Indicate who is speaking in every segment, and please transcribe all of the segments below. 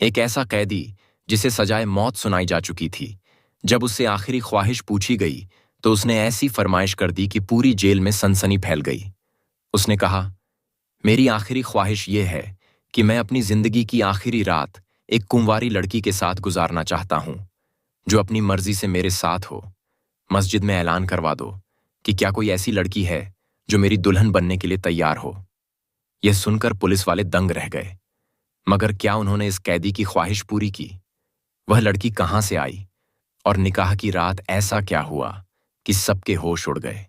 Speaker 1: एक ऐसा कैदी जिसे सजाए मौत सुनाई जा चुकी थी, जब उससे आखिरी ख्वाहिश पूछी गई तो उसने ऐसी फरमाइश कर दी कि पूरी जेल में सनसनी फैल गई। उसने कहा, मेरी आखिरी ख्वाहिश ये है कि मैं अपनी जिंदगी की आखिरी रात एक कुंवारी लड़की के साथ गुजारना चाहता हूं, जो अपनी मर्जी से मेरे साथ हो। मस्जिद में ऐलान करवा दो कि क्या कोई ऐसी लड़की है जो मेरी दुल्हन बनने के लिए तैयार हो। यह सुनकर पुलिस वाले दंग रह गए, मगर क्या उन्होंने इस कैदी की ख्वाहिश पूरी की? वह लड़की कहां से आई और निकाह की रात ऐसा क्या हुआ कि सबके होश उड़ गए?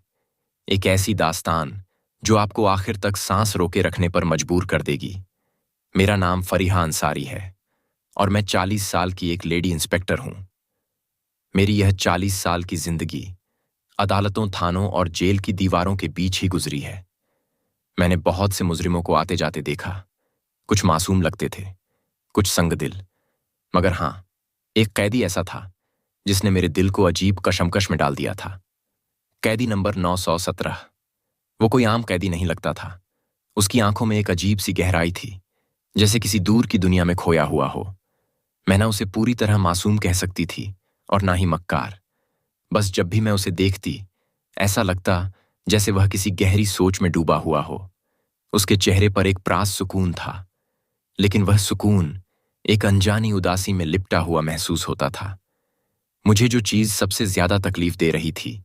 Speaker 1: एक ऐसी दास्तान जो आपको आखिर तक सांस रोके रखने पर मजबूर कर देगी। मेरा नाम फरीहा अंसारी है और मैं 40 साल की एक लेडी इंस्पेक्टर हूं। मेरी यह 40 साल की जिंदगी अदालतों, थानों और जेल की दीवारों के बीच ही गुजरी है। मैंने बहुत से मुजरिमों को आते जाते देखा। कुछ मासूम लगते थे, कुछ संगदिल, मगर हां, एक कैदी ऐसा था जिसने मेरे दिल को अजीब कशमकश में डाल दिया था। कैदी नंबर 917। वो कोई आम कैदी नहीं लगता था। उसकी आंखों में एक अजीब सी गहराई थी, जैसे किसी दूर की दुनिया में खोया हुआ हो। मैं ना उसे पूरी तरह मासूम कह सकती थी और ना ही मक्कार। बस जब भी मैं उसे देखती, ऐसा लगता जैसे वह किसी गहरी सोच में डूबा हुआ हो। उसके चेहरे पर एक प्रास सुकून था, लेकिन वह सुकून एक अनजानी उदासी में लिपटा हुआ महसूस होता था। मुझे जो चीज सबसे ज्यादा तकलीफ दे रही थी,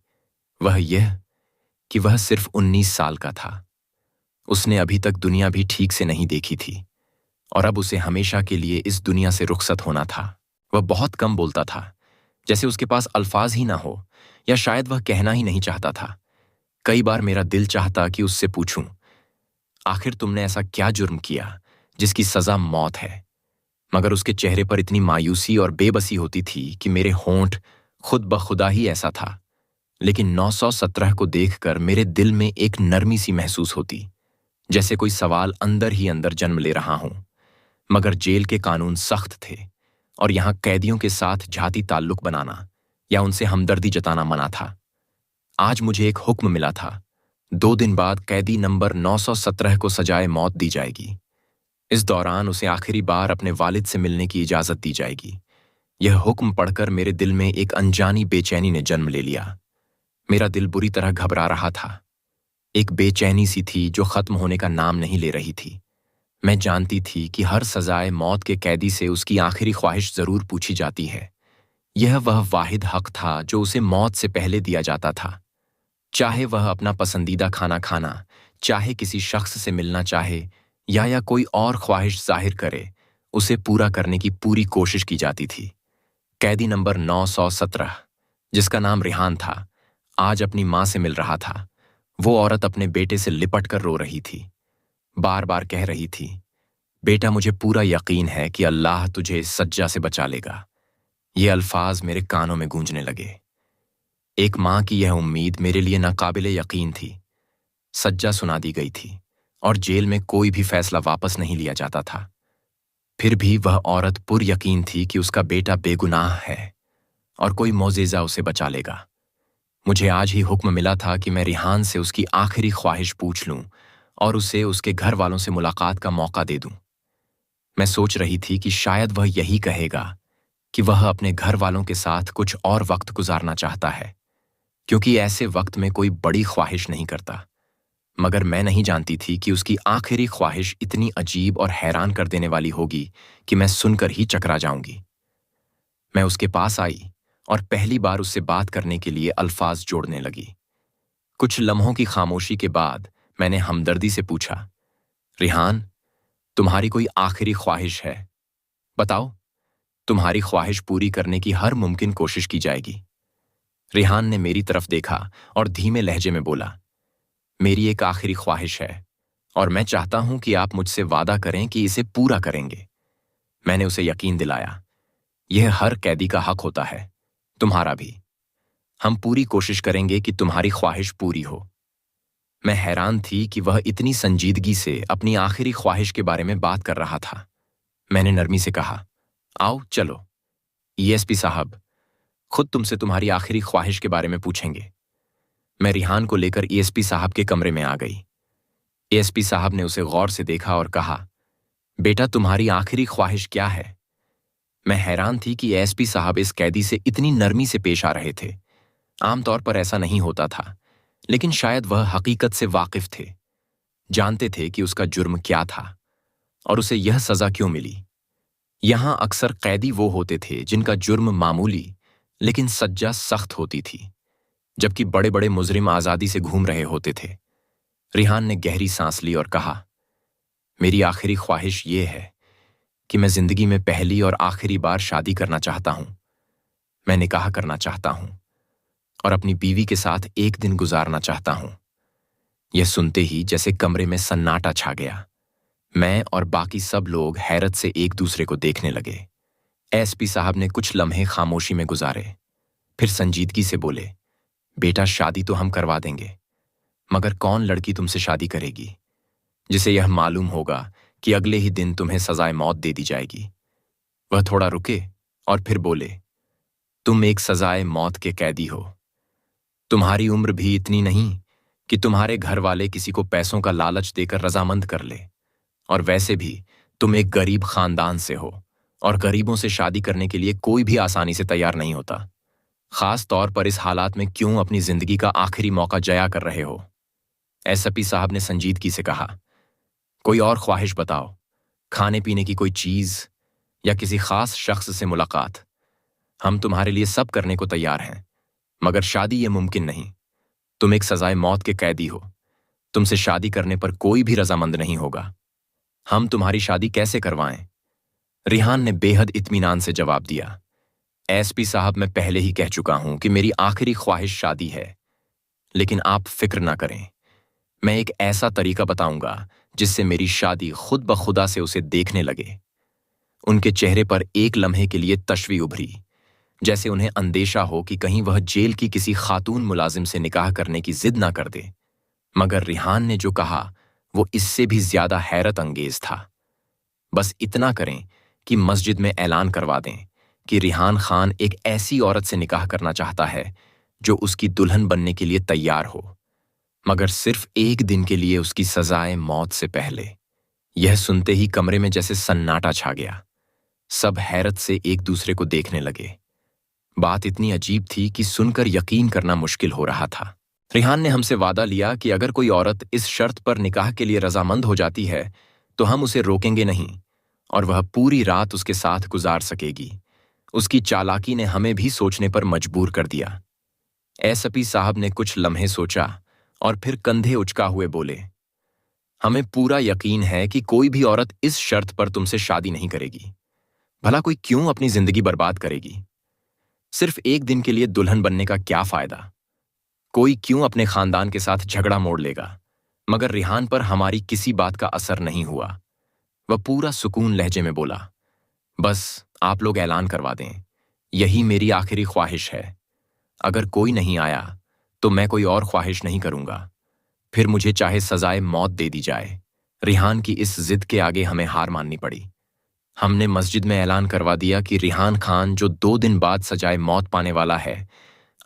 Speaker 1: वह यह कि वह सिर्फ 19 साल का था। उसने अभी तक दुनिया भी ठीक से नहीं देखी थी और अब उसे हमेशा के लिए इस दुनिया से रुखसत होना था। वह बहुत कम बोलता था, जैसे उसके पास अल्फाज ही ना हो, या शायद वह कहना ही नहीं चाहता था। कई बार मेरा दिल चाहता कि उससे पूछूं, आखिर तुमने ऐसा क्या जुर्म किया जिसकी सजा मौत है? मगर उसके चेहरे पर इतनी मायूसी और बेबसी होती थी कि मेरे होंठ खुद ब खुदा ही ऐसा था। लेकिन 917 को देखकर मेरे दिल में एक नरमी सी महसूस होती, जैसे कोई सवाल अंदर ही अंदर जन्म ले रहा हूं। मगर जेल के कानून सख्त थे और यहां कैदियों के साथ जाती ताल्लुक बनाना या उनसे हमदर्दी जताना मना था। आज मुझे एक हुक्म मिला था, 2 दिन बाद कैदी नंबर 917 को सजाए मौत दी जाएगी। इस दौरान उसे आखिरी बार अपने वालिद से मिलने की इजाजत दी जाएगी। यह हुक्म पढ़कर मेरे दिल में एक अनजानी बेचैनी ने जन्म ले लिया। मेरा दिल बुरी तरह घबरा रहा था। एक बेचैनी सी थी जो खत्म होने का नाम नहीं ले रही थी। मैं जानती थी कि हर सजाए मौत के कैदी से उसकी आखिरी ख्वाहिश जरूर पूछी जाती है। यह वह वाहिद हक था जो उसे मौत से पहले दिया जाता था। चाहे वह अपना पसंदीदा खाना खाना, चाहे किसी शख्स से मिलना चाहे या कोई और ख्वाहिश जाहिर करे, उसे पूरा करने की पूरी कोशिश की जाती थी। कैदी नंबर 917, जिसका नाम रिहान था, आज अपनी मां से मिल रहा था। वो औरत अपने बेटे से लिपट कर रो रही थी, बार बार कह रही थी, बेटा, मुझे पूरा यकीन है कि अल्लाह तुझे इस सज्जा से बचा लेगा। ये अल्फाज मेरे कानों में गूंजने लगे। एक मां की यह उम्मीद मेरे लिए नाकाबिले यकीन थी। सज्जा सुना दी गई थी और जेल में कोई भी फैसला वापस नहीं लिया जाता था। फिर भी वह औरत पुर यकीन थी कि उसका बेटा बेगुनाह है और कोई मौजेज़ा उसे बचा लेगा। मुझे आज ही हुक्म मिला था कि मैं रिहान से उसकी आखिरी ख्वाहिश पूछ लूं और उसे उसके घर वालों से मुलाकात का मौका दे दूं। मैं सोच रही थी कि शायद वह यही कहेगा कि वह अपने घर वालों के साथ कुछ और वक्त गुजारना चाहता है, क्योंकि ऐसे वक्त में कोई बड़ी ख्वाहिश नहीं करता। मगर मैं नहीं जानती थी कि उसकी आखिरी ख्वाहिश इतनी अजीब और हैरान कर देने वाली होगी कि मैं सुनकर ही चकरा जाऊंगी। मैं उसके पास आई और पहली बार उससे बात करने के लिए अल्फाज जोड़ने लगी। कुछ लम्हों की खामोशी के बाद मैंने हमदर्दी से पूछा, रिहान, तुम्हारी कोई आखिरी ख्वाहिश है? बताओ, तुम्हारी ख्वाहिश पूरी करने की हर मुमकिन कोशिश की जाएगी। रिहान ने मेरी तरफ देखा और धीमे लहजे में बोला, मेरी एक आखिरी ख्वाहिश है और मैं चाहता हूं कि आप मुझसे वादा करें कि इसे पूरा करेंगे। मैंने उसे यकीन दिलाया, यह हर कैदी का हक होता है, तुम्हारा भी। हम पूरी कोशिश करेंगे कि तुम्हारी ख्वाहिश पूरी हो। मैं हैरान थी कि वह इतनी संजीदगी से अपनी आखिरी ख्वाहिश के बारे में बात कर रहा था। मैंने नरमी से कहा, आओ चलो, ईएसपी साहब खुद तुमसे तुम्हारी आखिरी ख्वाहिश के बारे में पूछेंगे। मैं रिहान को लेकर ईएसपी साहब के कमरे में आ गई। एएसपी साहब ने उसे गौर से देखा और कहा, बेटा, तुम्हारी आखिरी ख्वाहिश क्या है? मैं हैरान थी कि एसपी साहब इस कैदी से इतनी नरमी से पेश आ रहे थे। आमतौर पर ऐसा नहीं होता था, लेकिन शायद वह हकीकत से वाकिफ थे, जानते थे कि उसका जुर्म क्या था और उसे यह सजा क्यों मिली। यहां अक्सर कैदी वो होते थे जिनका जुर्म मामूली लेकिन सज्जा सख्त होती थी, जबकि बड़े बड़े मुजरिम आजादी से घूम रहे होते थे। रिहान ने गहरी सांस ली और कहा, मेरी आखिरी ख्वाहिश ये है कि मैं जिंदगी में पहली और आखिरी बार शादी करना चाहता हूं। मैं निकाह करना चाहता हूं और अपनी बीवी के साथ एक दिन गुजारना चाहता हूं। यह सुनते ही जैसे कमरे में सन्नाटा छा गया। मैं और बाकी सब लोग हैरत से एक दूसरे को देखने लगे। एसपी साहब ने कुछ लम्हे खामोशी में गुजारे, फिर संजीदगी से बोले, बेटा, शादी तो हम करवा देंगे, मगर कौन लड़की तुमसे शादी करेगी जिसे यह मालूम होगा कि अगले ही दिन तुम्हें सजाए मौत दे दी जाएगी। वह थोड़ा रुके और फिर बोले, तुम एक सजाए मौत के कैदी हो। तुम्हारी उम्र भी इतनी नहीं कि तुम्हारे घर वाले किसी को पैसों का लालच देकर रजामंद कर ले, और वैसे भी तुम एक गरीब खानदान से हो और गरीबों से शादी करने के लिए कोई भी आसानी से तैयार नहीं होता, खास तौर पर इस हालात में क्यों अपनी जिंदगी का आखिरी मौका जया कर रहे हो। एसपी साहब ने संजीदगी से कहा, कोई और ख्वाहिश बताओ, खाने पीने की कोई चीज या किसी खास शख्स से मुलाकात। हम तुम्हारे लिए सब करने को तैयार हैं, मगर शादी ये मुमकिन नहीं। तुम एक सजाए मौत के कैदी हो, तुमसे शादी करने पर कोई भी रजामंद नहीं होगा। हम तुम्हारी शादी कैसे करवाएं? रिहान ने बेहद इत्मीनान से जवाब दिया, एसपी साहब, मैं पहले ही कह चुका हूं कि मेरी आखिरी ख्वाहिश शादी है, लेकिन आप फिक्र ना करें। मैं एक ऐसा तरीका बताऊंगा जिससे मेरी शादी खुद ब खुदा से उसे देखने लगे। उनके चेहरे पर एक लम्हे के लिए तशवी उभरी, जैसे उन्हें अंदेशा हो कि कहीं वह जेल की किसी खातून मुलाजिम से निकाह करने की जिद ना कर दे। मगर रिहान ने जो कहा वो इससे भी ज्यादा हैरत अंगेज था। बस इतना करें कि मस्जिद में ऐलान करवा दें कि रिहान खान एक ऐसी औरत से निकाह करना चाहता है जो उसकी दुल्हन बनने के लिए तैयार हो, मगर सिर्फ एक दिन के लिए उसकी सजाए मौत से पहले। यह सुनते ही कमरे में जैसे सन्नाटा छा गया। सब हैरत से एक दूसरे को देखने लगे। बात इतनी अजीब थी कि सुनकर यकीन करना मुश्किल हो रहा था। रिहान ने हमसे वादा लिया कि अगर कोई औरत इस शर्त पर निकाह के लिए रजामंद हो जाती है तो हम उसे रोकेंगे नहीं और वह पूरी रात उसके साथ गुजार सकेगी। उसकी चालाकी ने हमें भी सोचने पर मजबूर कर दिया। एसपी साहब ने कुछ लम्हे सोचा और फिर कंधे उचका हुए बोले, हमें पूरा यकीन है कि कोई भी औरत इस शर्त पर तुमसे शादी नहीं करेगी। भला कोई क्यों अपनी जिंदगी बर्बाद करेगी? सिर्फ एक दिन के लिए दुल्हन बनने का क्या फायदा? कोई क्यों अपने खानदान के साथ झगड़ा मोड़ लेगा? मगर रिहान पर हमारी किसी बात का असर नहीं हुआ। वह पूरा सुकून लहजे में बोला, बस आप लोग ऐलान करवा दें, यही मेरी आखिरी ख्वाहिश है। अगर कोई नहीं आया तो मैं कोई और ख्वाहिश नहीं करूंगा, फिर मुझे चाहे सजाए मौत दे दी जाए। रिहान की इस जिद के आगे हमें हार माननी पड़ी। हमने मस्जिद में ऐलान करवा दिया कि रिहान खान, जो 2 दिन बाद सजाए मौत पाने वाला है,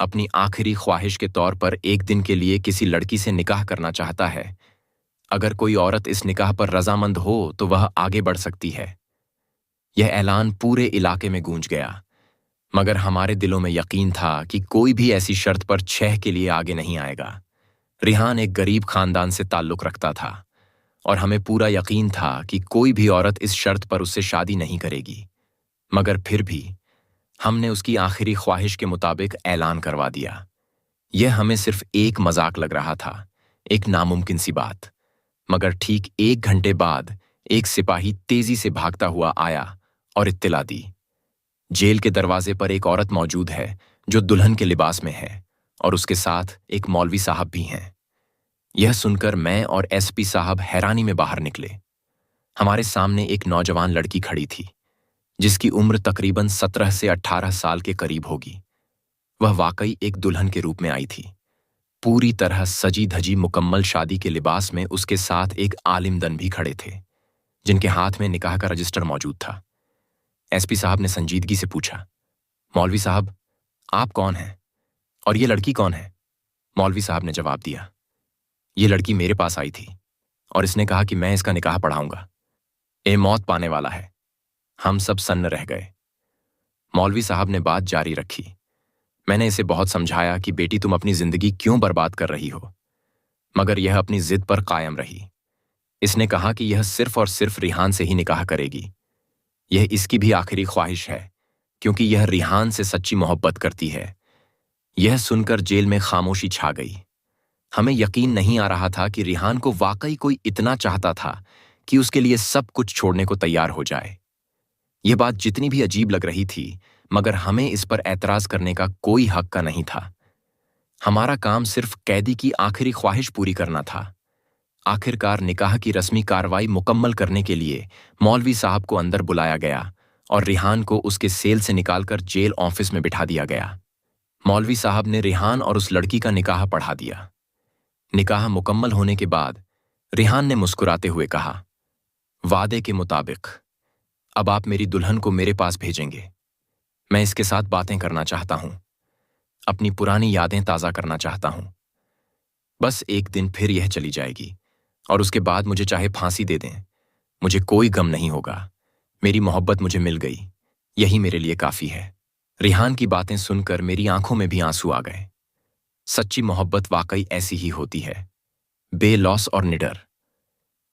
Speaker 1: अपनी आखिरी ख्वाहिश के तौर पर एक दिन के लिए किसी लड़की से निकाह करना चाहता है। अगर कोई औरत इस निकाह पर रजामंद हो तो वह आगे बढ़ सकती है। यह ऐलान पूरे इलाके में गूंज गया, मगर हमारे दिलों में यकीन था कि कोई भी ऐसी शर्त पर 6 के लिए आगे नहीं आएगा। रिहान एक गरीब खानदान से ताल्लुक रखता था और हमें पूरा यकीन था कि कोई भी औरत इस शर्त पर उससे शादी नहीं करेगी, मगर फिर भी हमने उसकी आखिरी ख्वाहिश के मुताबिक ऐलान करवा दिया। यह हमें सिर्फ एक मजाक लग रहा था, एक नामुमकिन सी बात। मगर ठीक 1 घंटे बाद एक सिपाही तेजी से भागता हुआ आया और इत्तिला दी, जेल के दरवाजे पर एक औरत मौजूद है जो दुल्हन के लिबास में है और उसके साथ एक मौलवी साहब भी हैं। यह सुनकर मैं और एसपी साहब हैरानी में बाहर निकले। हमारे सामने एक नौजवान लड़की खड़ी थी जिसकी उम्र तकरीबन 17 से 18 साल के करीब होगी। वह वाकई एक दुल्हन के रूप में आई थी। पूरी तरह सजी धजी मुकम्मल शादी के लिबास में उसके साथ एक आलिमदन भी खड़े थे जिनके हाथ में निकाह का रजिस्टर मौजूद था। एसपी साहब ने संजीदगी से पूछा, मौलवी साहब, आप कौन हैं और ये लड़की कौन है? मौलवी साहब ने जवाब दिया, ये लड़की मेरे पास आई थी और इसने कहा कि मैं इसका निकाह पढ़ाऊंगा। ए मौत पाने वाला है। हम सब सन्न रह गए। मौलवी साहब ने बात जारी रखी। मैंने इसे बहुत समझाया कि बेटी तुम अपनी जिंदगी क्यों बर्बाद कर रही हो, मगर यह अपनी जिद पर कायम रही। इसने कहा कि यह सिर्फ और सिर्फ रिहान से ही निकाह करेगी। यह इसकी भी आखिरी ख्वाहिश है, क्योंकि यह रिहान से सच्ची मोहब्बत करती है। यह सुनकर जेल में खामोशी छा गई। हमें यकीन नहीं आ रहा था कि रिहान को वाकई कोई इतना चाहता था कि उसके लिए सब कुछ छोड़ने को तैयार हो जाए। यह बात जितनी भी अजीब लग रही थी, मगर हमें इस पर एतराज करने का कोई हक का नहीं था। हमारा काम सिर्फ कैदी की आखिरी ख्वाहिश पूरी करना था। आखिरकार निकाह की रस्मी कार्रवाई मुकम्मल करने के लिए मौलवी साहब को अंदर बुलाया गया और रिहान को उसके सेल से निकालकर जेल ऑफिस में बिठा दिया गया। मौलवी साहब ने रिहान और उस लड़की का निकाह पढ़ा दिया। निकाह मुकम्मल होने के बाद रिहान ने मुस्कुराते हुए कहा, वादे के मुताबिक अब आप मेरी दुल्हन को मेरे पास भेजेंगे। मैं इसके साथ बातें करना चाहता हूं, अपनी पुरानी यादें ताज़ा करना चाहता हूं। बस एक दिन फिर यह चली जाएगी और उसके बाद मुझे चाहे फांसी दे दें, मुझे कोई गम नहीं होगा। मेरी मोहब्बत मुझे मिल गई, यही मेरे लिए काफी है। रिहान की बातें सुनकर मेरी आंखों में भी आंसू आ गए। सच्ची मोहब्बत वाकई ऐसी ही होती है, बेलौस और निडर।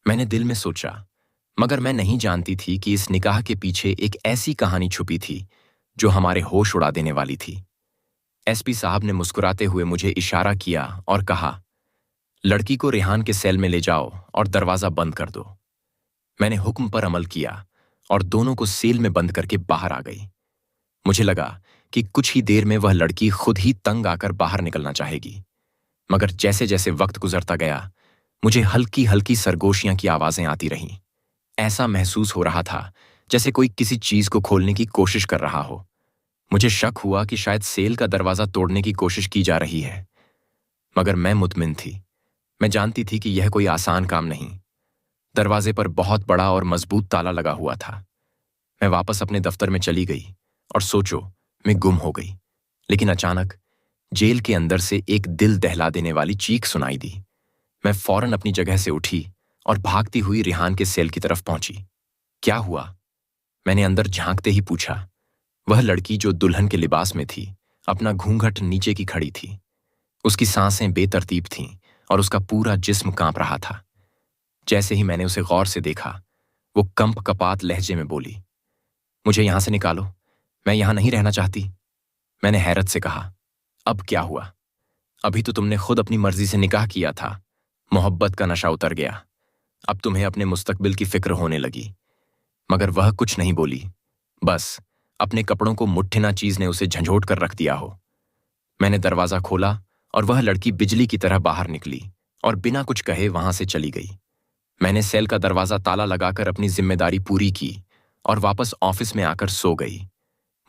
Speaker 1: मैंने दिल में सोचा, मगर मैं नहीं जानती थी कि इस निकाह के पीछे एक ऐसी कहानी छुपी थी जो हमारे होश उड़ा देने वाली थी। एसपी साहब ने मुस्कुराते हुए मुझे इशारा किया और कहा, लड़की को रिहान के सेल में ले जाओ और दरवाजा बंद कर दो। मैंने हुक्म पर अमल किया और दोनों को सेल में बंद करके बाहर आ गई। मुझे लगा कि कुछ ही देर में वह लड़की खुद ही तंग आकर बाहर निकलना चाहेगी, मगर जैसे जैसे वक्त गुजरता गया मुझे हल्की हल्की सरगोशियां की आवाजें आती रहीं। ऐसा महसूस हो रहा था जैसे कोई किसी चीज को खोलने की कोशिश कर रहा हो। मुझे शक हुआ कि शायद सेल का दरवाजा तोड़ने की कोशिश की जा रही है, मगर मैं मुतमिन थी। मैं जानती थी कि यह कोई आसान काम नहीं। दरवाजे पर बहुत बड़ा और मजबूत ताला लगा हुआ था। मैं वापस अपने दफ्तर में चली गई और सोचो मैं गुम हो गई। लेकिन अचानक जेल के अंदर से एक दिल दहला देने वाली चीख सुनाई दी। मैं फौरन अपनी जगह से उठी और भागती हुई रिहान के सेल की तरफ पहुंची। क्या हुआ? मैंने अंदर झांकते ही पूछा। वह लड़की जो दुल्हन के लिबास में थी अपना घूंघट नीचे की खड़ी थी। उसकी सांसें बेतरतीब थीं और उसका पूरा जिस्म कांप रहा था। जैसे ही मैंने उसे गौर से देखा, वो कंप कपात लहजे में बोली, मुझे यहां से निकालो, मैं यहां नहीं रहना चाहती। मैंने हैरत से कहा, अब क्या हुआ? अभी तो तुमने खुद अपनी मर्जी से निकाह किया था। मोहब्बत का नशा उतर गया, अब तुम्हें अपने मुस्तकबिल की फिक्र होने लगी। मगर वह कुछ नहीं बोली, बस अपने कपड़ों को मुट्ठिना चीज ने उसे झंझोट कर रख दिया हो। मैंने दरवाजा खोला और वह लड़की बिजली की तरह बाहर निकली और बिना कुछ कहे वहां से चली गई। मैंने सेल का दरवाजा ताला लगाकर अपनी जिम्मेदारी पूरी की और वापस ऑफिस में आकर सो गई।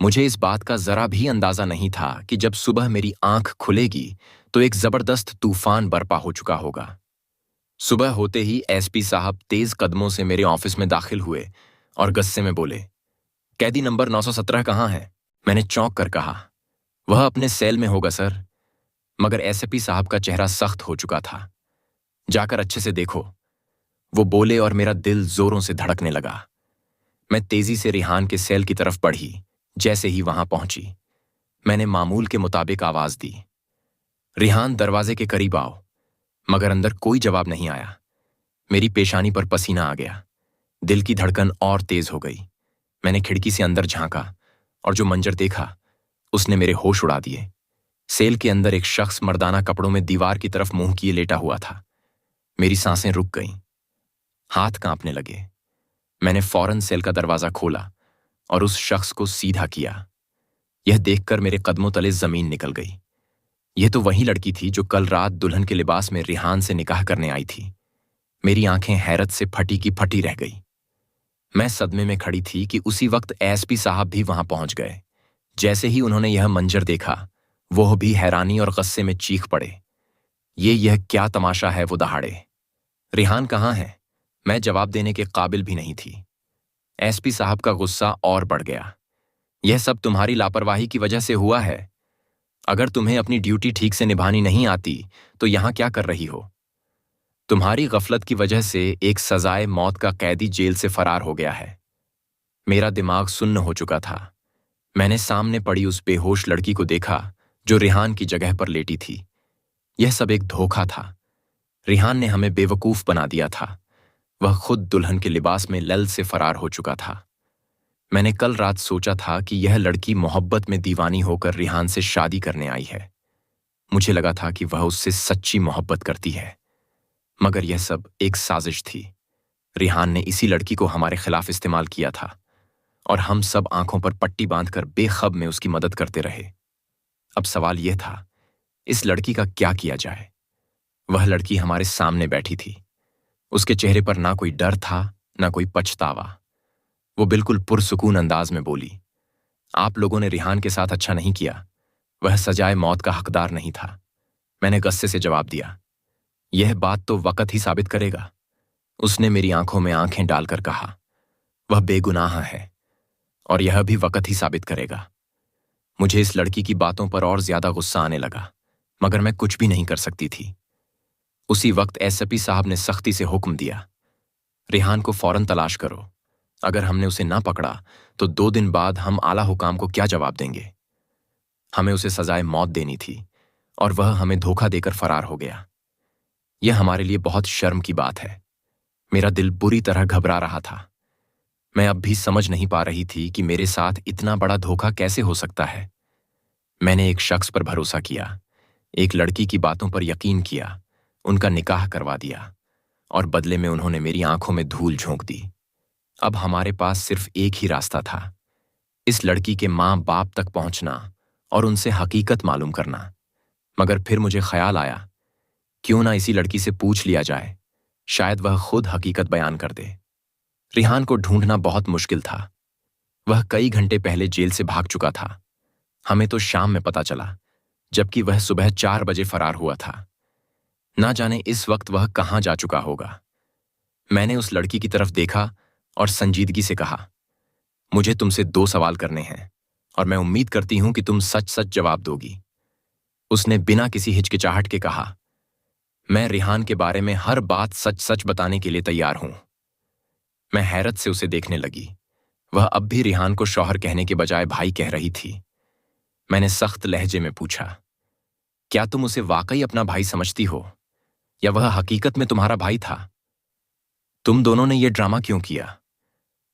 Speaker 1: मुझे इस बात का जरा भी अंदाजा नहीं था कि जब सुबह मेरी आंख खुलेगी तो एक जबरदस्त तूफान बरपा हो चुका होगा। सुबह होते ही एसपी साहब तेज कदमों से मेरे ऑफिस में दाखिल हुए और गुस्से में बोले, कैदी नंबर 917 कहाँ है? मैंने चौंक कर कहा, वह अपने सेल में होगा सर। मगर एसपी साहब का चेहरा सख्त हो चुका था। जाकर अच्छे से देखो, वो बोले और मेरा दिल जोरों से धड़कने लगा। मैं तेजी से रिहान के सेल की तरफ बढ़ी। जैसे ही वहां पहुंची, मैंने मामूल के मुताबिक आवाज दी, रिहान दरवाजे के करीब आओ। मगर अंदर कोई जवाब नहीं आया। मेरी पेशानी पर पसीना आ गया, दिल की धड़कन और तेज हो गई। मैंने खिड़की से अंदर झांका और जो मंजर देखा उसने मेरे होश उड़ा दिए। सेल के अंदर एक शख्स मर्दाना कपड़ों में दीवार की तरफ मुंह किए लेटा हुआ था। मेरी सांसें रुक गईं, हाथ कांपने लगे। मैंने फौरन सेल का दरवाजा खोला और उस शख्स को सीधा किया। यह देखकर मेरे कदमों तले जमीन निकल गई। यह तो वही लड़की थी जो कल रात दुल्हन के लिबास में रिहान से निकाह करने आई थी। मेरी आंखें हैरत से फटी की फटी रह गई। मैं सदमे में खड़ी थी कि उसी वक्त एसपी साहब भी वहां पहुंच गए। जैसे ही उन्होंने यह मंजर देखा, वो भी हैरानी और गुस्से में चीख पड़े, यह क्या तमाशा है? वो दहाड़े, रिहान कहाँ है? मैं जवाब देने के काबिल भी नहीं थी। एसपी साहब का गुस्सा और बढ़ गया। यह सब तुम्हारी लापरवाही की वजह से हुआ है। अगर तुम्हें अपनी ड्यूटी ठीक से निभानी नहीं आती तो यहां क्या कर रही हो? तुम्हारी गफलत की वजह से एक सजाए मौत का कैदी जेल से फरार हो गया है। मेरा दिमाग सुन्न हो चुका था। मैंने सामने पड़ी उस बेहोश लड़की को देखा जो रिहान की जगह पर लेटी थी। यह सब एक धोखा था। रिहान ने हमें बेवकूफ बना दिया था। वह खुद दुल्हन के लिबास में लल से फरार हो चुका था। मैंने कल रात सोचा था कि यह लड़की मोहब्बत में दीवानी होकर रिहान से शादी करने आई है। मुझे लगा था कि वह उससे सच्ची मोहब्बत करती है, मगर यह सब एक साजिश थी। रिहान ने इसी लड़की को हमारे खिलाफ इस्तेमाल किया था और हम सब आंखों पर पट्टी बांधकर बेखब में उसकी मदद करते रहे। अब सवाल यह था, इस लड़की का क्या किया जाए? वह लड़की हमारे सामने बैठी थी। उसके चेहरे पर ना कोई डर था, ना कोई पछतावा। वो बिल्कुल पुरसुकून अंदाज में बोली, आप लोगों ने रिहान के साथ अच्छा नहीं किया। वह सजाए मौत का हकदार नहीं था। मैंने गुस्से से जवाब दिया, यह बात तो वक्त ही साबित करेगा। उसने मेरी आंखों में आंखें डालकर कहा, वह बेगुनाह है और यह भी वक्त ही साबित करेगा। मुझे इस लड़की की बातों पर और ज्यादा गुस्सा आने लगा, मगर मैं कुछ भी नहीं कर सकती थी। उसी वक्त एसपी साहब ने सख्ती से हुक्म दिया, रिहान को फौरन तलाश करो। अगर हमने उसे ना पकड़ा तो 2 दिन बाद हम आला हुकाम को क्या जवाब देंगे? हमें उसे सजाए मौत देनी थी और वह हमें धोखा देकर फरार हो गया। यह हमारे लिए बहुत शर्म की बात है। मेरा दिल बुरी तरह घबरा रहा था। मैं अब भी समझ नहीं पा रही थी कि मेरे साथ इतना बड़ा धोखा कैसे हो सकता है। मैंने एक शख्स पर भरोसा किया, एक लड़की की बातों पर यकीन किया, उनका निकाह करवा दिया और बदले में उन्होंने मेरी आंखों में धूल झोंक दी। अब हमारे पास सिर्फ एक ही रास्ता था, इस लड़की के माँ बाप तक पहुंचना और उनसे हकीकत मालूम करना। मगर फिर मुझे ख्याल आया, क्यों ना इसी लड़की से पूछ लिया जाए, शायद वह खुद हकीकत बयान कर दे। रिहान को ढूंढना बहुत मुश्किल था। वह कई घंटे पहले जेल से भाग चुका था। हमें तो शाम में पता चला, जबकि वह सुबह 4 बजे फरार हुआ था। ना जाने इस वक्त वह कहाँ जा चुका होगा। मैंने उस लड़की की तरफ देखा और संजीदगी से कहा, मुझे तुमसे 2 सवाल करने हैं और मैं उम्मीद करती हूं कि तुम सच सच जवाब दोगी। उसने बिना किसी हिचकिचाहट के कहा, मैं रिहान के बारे में हर बात सच सच बताने के लिए तैयार हूं। मैं हैरत से उसे देखने लगी। वह अब भी रिहान को शौहर कहने के बजाय भाई कह रही थी। मैंने सख्त लहजे में पूछा, क्या तुम उसे वाकई अपना भाई समझती हो या वह हकीकत में तुम्हारा भाई था? तुम दोनों ने यह ड्रामा क्यों किया?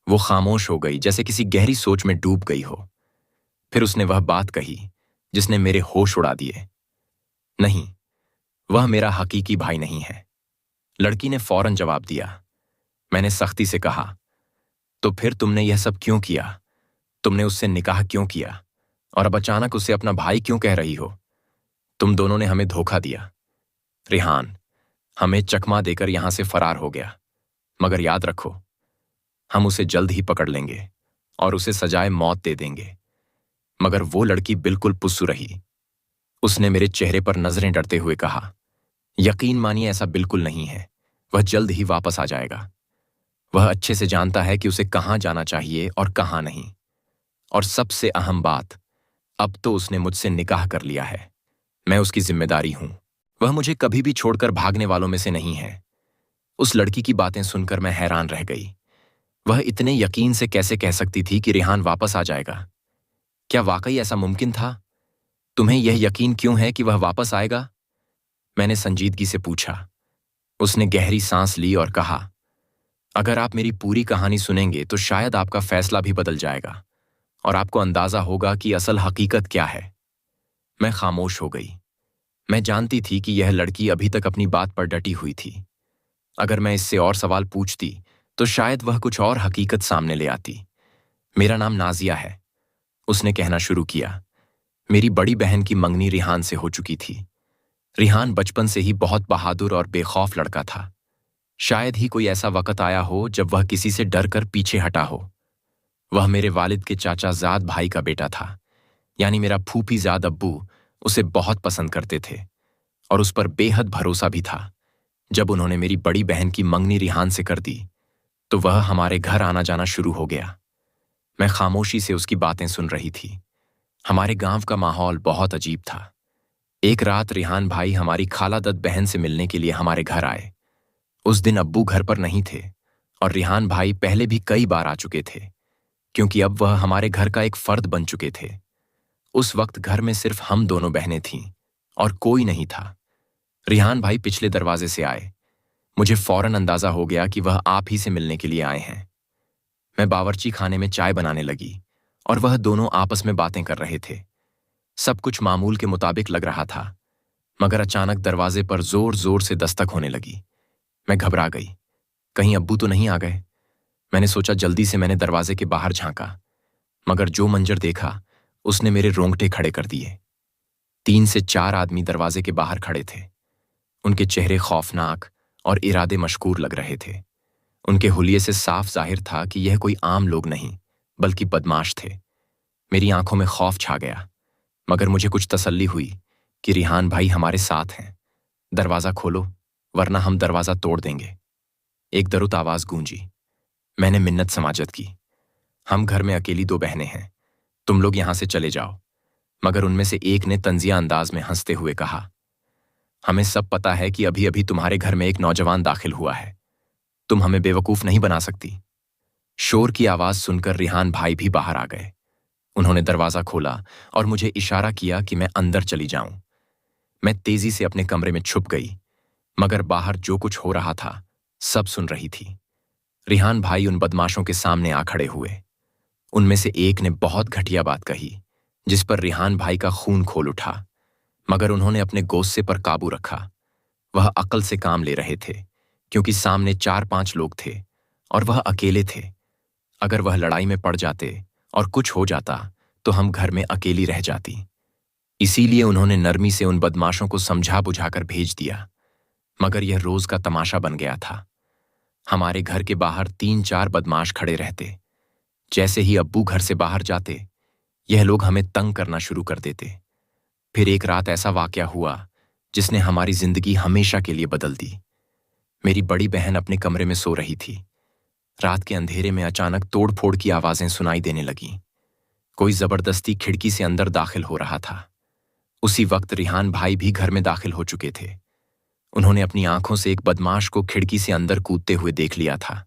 Speaker 1: वो खामोश हो गई, जैसे किसी गहरी सोच में डूब गई हो। फिर उसने वह बात कही जिसने मेरे होश उड़ा दिए, नहीं, वह मेरा हकीकी भाई नहीं है। लड़की ने फौरन जवाब दिया। मैंने सख्ती से कहा, तो फिर तुमने यह सब क्यों किया? तुमने उससे निकाह क्यों किया और अब अचानक उसे अपना भाई क्यों कह रही हो? तुम दोनों ने हमें धोखा दिया। रिहान हमें चकमा देकर यहां से फरार हो गया, मगर याद रखो, हम उसे जल्द ही पकड़ लेंगे और उसे सजाए मौत दे देंगे। मगर वो लड़की बिल्कुल पुस्सू रही। उसने मेरे चेहरे पर नजरें डरते हुए कहा, यकीन मानिए ऐसा बिल्कुल नहीं है। वह जल्द ही वापस आ जाएगा। वह अच्छे से जानता है कि उसे कहां जाना चाहिए और कहां नहीं। और सबसे अहम बात, अब तो उसने मुझसे निकाह कर लिया है। मैं उसकी जिम्मेदारी हूं। वह मुझे कभी भी छोड़कर भागने वालों में से नहीं है। उस लड़की की बातें सुनकर मैं हैरान रह गई। वह इतने यकीन से कैसे कह सकती थी कि रिहान वापस आ जाएगा? क्या वाकई ऐसा मुमकिन था? तुम्हें यह यकीन क्यों है कि वह वापस आएगा? मैंने संजीदगी से पूछा। उसने गहरी सांस ली और कहा, अगर आप मेरी पूरी कहानी सुनेंगे तो शायद आपका फैसला भी बदल जाएगा और आपको अंदाजा होगा कि असल हकीकत क्या है। मैं खामोश हो गई। मैं जानती थी कि यह लड़की अभी तक अपनी बात पर डटी हुई थी। अगर मैं इससे और सवाल पूछती तो शायद वह कुछ और हकीकत सामने ले आती। मेरा नाम नाजिया है, उसने कहना शुरू किया। मेरी बड़ी बहन की मंगनी रिहान से हो चुकी थी। रिहान बचपन से ही बहुत बहादुर और बेखौफ लड़का था। शायद ही कोई ऐसा वक्त आया हो जब वह किसी से डरकर पीछे हटा हो। वह मेरे वालिद के चाचाजाद भाई का बेटा था, यानी मेरा फूफीजाद अब्बू उसे बहुत पसंद करते थे और उस पर बेहद भरोसा भी था। जब उन्होंने मेरी बड़ी बहन की मंगनी रिहान से कर दी तो वह हमारे घर आना जाना शुरू हो गया। मैं खामोशी से उसकी बातें सुन रही थी। हमारे गांव का माहौल बहुत अजीब था। एक रात रिहान भाई हमारी खालादत बहन से मिलने के लिए हमारे घर आए। उस दिन अब्बू घर पर नहीं थे और रिहान भाई पहले भी कई बार आ चुके थे, क्योंकि अब वह हमारे घर का एक फर्द बन चुके थे। उस वक्त घर में सिर्फ हम दोनों बहनें थीं और कोई नहीं था। रिहान भाई पिछले दरवाजे से आए। मुझे फौरन अंदाजा हो गया कि वह आप ही से मिलने के लिए आए हैं। मैं बावर्ची खाने में चाय बनाने लगी और वह दोनों आपस में बातें कर रहे थे। सब कुछ मामूल के मुताबिक लग रहा था, मगर अचानक दरवाजे पर जोर जोर से दस्तक होने लगी। मैं घबरा गई। कहीं अब्बू तो नहीं आ गए? मैंने सोचा। जल्दी से मैंने दरवाजे के बाहर झांका, मगर जो मंजर देखा उसने मेरे रोंगटे खड़े कर दिए। 3 से 4 आदमी दरवाजे के बाहर खड़े थे। उनके चेहरे खौफनाक और इरादे मशकूर लग रहे थे। उनके हुलिये से साफ जाहिर था कि यह कोई आम लोग नहीं, बल्कि बदमाश थे। मेरी आंखों में खौफ छा गया, मगर मुझे कुछ तसल्ली हुई कि रिहान भाई हमारे साथ हैं। दरवाजा खोलो, वरना हम दरवाजा तोड़ देंगे। एक दरुत आवाज गूंजी। मैंने मिन्नत समाजत की। हम घर में अकेली 2 बहनें हैं, तुम लोग यहां से चले जाओ। मगर उनमें से एक ने तंजिया अंदाज में हंसते हुए कहा, हमें सब पता है कि अभी अभी तुम्हारे घर में एक नौजवान दाखिल हुआ है। तुम हमें बेवकूफ नहीं बना सकती। शोर की आवाज सुनकर रिहान भाई भी बाहर आ गए। उन्होंने दरवाजा खोला और मुझे इशारा किया कि मैं अंदर चली जाऊं। मैं तेजी से अपने कमरे में छुप गई, मगर बाहर जो कुछ हो रहा था सब सुन रही थी। रिहान भाई उन बदमाशों के सामने आ खड़े हुए। उनमें से एक ने बहुत घटिया बात कही, जिस पर रिहान भाई का खून खोल उठा, मगर उन्होंने अपने गुस्से पर काबू रखा। वह अक्ल से काम ले रहे थे, क्योंकि सामने 4-5 लोग थे और वह अकेले थे। अगर वह लड़ाई में पड़ जाते और कुछ हो जाता तो हम घर में अकेली रह जाती। इसीलिए उन्होंने नरमी से उन बदमाशों को समझा बुझाकर भेज दिया, मगर यह रोज का तमाशा बन गया था। हमारे घर के बाहर 3-4 बदमाश खड़े रहते। जैसे ही अब्बू घर से बाहर जाते, यह लोग हमें तंग करना शुरू कर देते। फिर एक रात ऐसा वाकया हुआ जिसने हमारी जिंदगी हमेशा के लिए बदल दी। मेरी बड़ी बहन अपने कमरे में सो रही थी। रात के अंधेरे में अचानक तोड़-फोड़ की आवाजें सुनाई देने लगीं। कोई जबरदस्ती खिड़की से अंदर दाखिल हो रहा था। उसी वक्त रिहान भाई भी घर में दाखिल हो चुके थे। उन्होंने अपनी आंखों से एक बदमाश को खिड़की से अंदर कूदते हुए देख लिया था।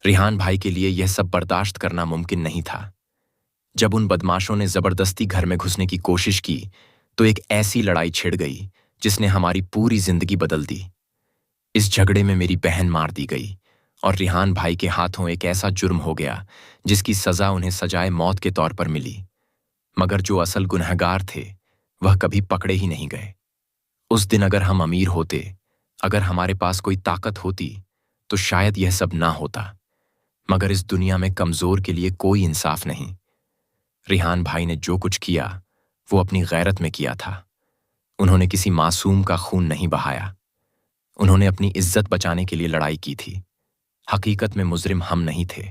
Speaker 1: रिहान भाई के लिए यह सब बर्दाश्त करना मुमकिन नहीं था। जब उन बदमाशों ने जबरदस्ती घर में घुसने की कोशिश की तो एक ऐसी लड़ाई छिड़ गई जिसने हमारी पूरी जिंदगी बदल दी। इस झगड़े में मेरी बहन मार दी गई और रिहान भाई के हाथों एक ऐसा जुर्म हो गया जिसकी सजा उन्हें सजाए मौत के तौर पर मिली। मगर जो असल गुनहगार थे वह कभी पकड़े ही नहीं गए। उस दिन अगर हम अमीर होते, अगर हमारे पास कोई ताकत होती, तो शायद यह सब ना होता। मगर इस दुनिया में कमजोर के लिए कोई इंसाफ नहीं। रिहान भाई ने जो कुछ किया वो अपनी गैरत में किया था। उन्होंने किसी मासूम का खून नहीं बहाया। उन्होंने अपनी इज्जत बचाने के लिए लड़ाई की थी। हकीकत में मुजरिम हम नहीं थे।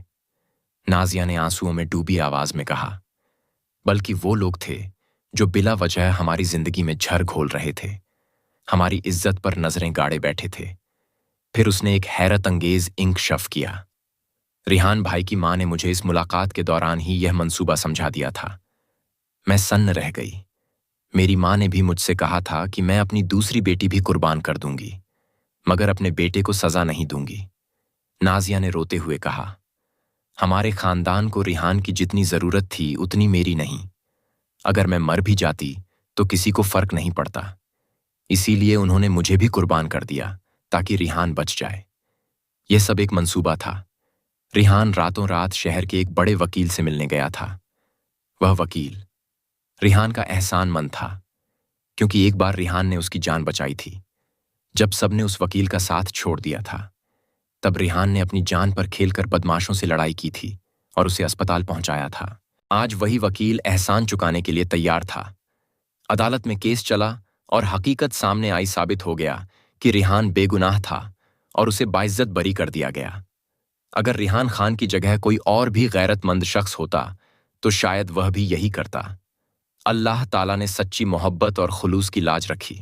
Speaker 1: नाजिया ने आंसुओं में डूबी आवाज में कहा, बल्कि वो लोग थे जो बिला वजह हमारी जिंदगी में झर घोल रहे थे, हमारी इज्जत पर नजरें गाड़े बैठे थे। फिर उसने एक हैरत अंगेज इंकशाफ किया। रिहान भाई की मां ने मुझे इस मुलाकात के दौरान ही यह मंसूबा समझा दिया था। मैं सन्न रह गई। मेरी मां ने भी मुझसे कहा था कि मैं अपनी दूसरी बेटी भी कुर्बान कर दूंगी, मगर अपने बेटे को सजा नहीं दूंगी। नाजिया ने रोते हुए कहा, हमारे खानदान को रिहान की जितनी जरूरत थी उतनी मेरी नहीं। अगर मैं मर भी जाती तो किसी को फर्क नहीं पड़ता। इसीलिए उन्होंने मुझे भी कुर्बान कर दिया ताकि रिहान बच जाए। यह सब एक मंसूबा था। रिहान रातों रात शहर के एक बड़े वकील से मिलने गया था। वह वकील रिहान का एहसानमंद था, क्योंकि एक बार रिहान ने उसकी जान बचाई थी। जब सबने उस वकील का साथ छोड़ दिया था, तब रिहान ने अपनी जान पर खेलकर बदमाशों से लड़ाई की थी और उसे अस्पताल पहुंचाया था। आज वही वकील एहसान चुकाने के लिए तैयार था। अदालत में केस चला और हकीकत सामने आई। साबित हो गया कि रिहान बेगुनाह था और उसे बाइज्जत बरी कर दिया गया। अगर रिहान खान की जगह कोई और भी गैरतमंद शख्स होता तो शायद वह भी यही करता। अल्लाह ताला ने सच्ची मोहब्बत और खुलूस की लाज रखी,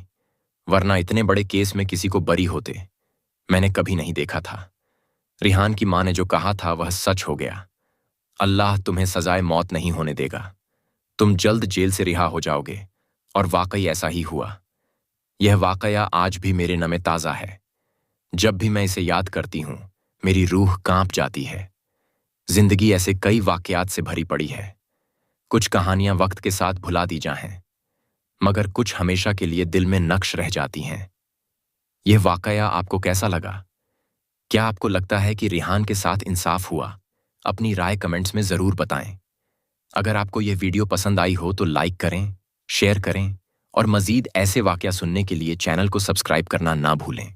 Speaker 1: वरना इतने बड़े केस में किसी को बरी होते मैंने कभी नहीं देखा था। रिहान की मां ने जो कहा था वह सच हो गया। अल्लाह तुम्हें सजाए मौत नहीं होने देगा। तुम जल्द जेल से रिहा हो जाओगे। और वाकई ऐसा ही हुआ। यह वाकया आज भी मेरे नमे ताज़ा है। जब भी मैं इसे याद करती हूं मेरी रूह कांप जाती है। जिंदगी ऐसे कई वाकयात से भरी पड़ी है। कुछ कहानियां वक्त के साथ भुला दी जा हैं, मगर कुछ हमेशा के लिए दिल में नक्श रह जाती हैं। यह वाकया आपको कैसा लगा? क्या आपको लगता है कि रिहान के साथ इंसाफ हुआ? अपनी राय कमेंट्स में जरूर बताएं। अगर आपको यह वीडियो पसंद आई हो तो लाइक करें, शेयर करें और मजीद ऐसे वाकया सुनने के लिए चैनल को सब्सक्राइब करना ना भूलें।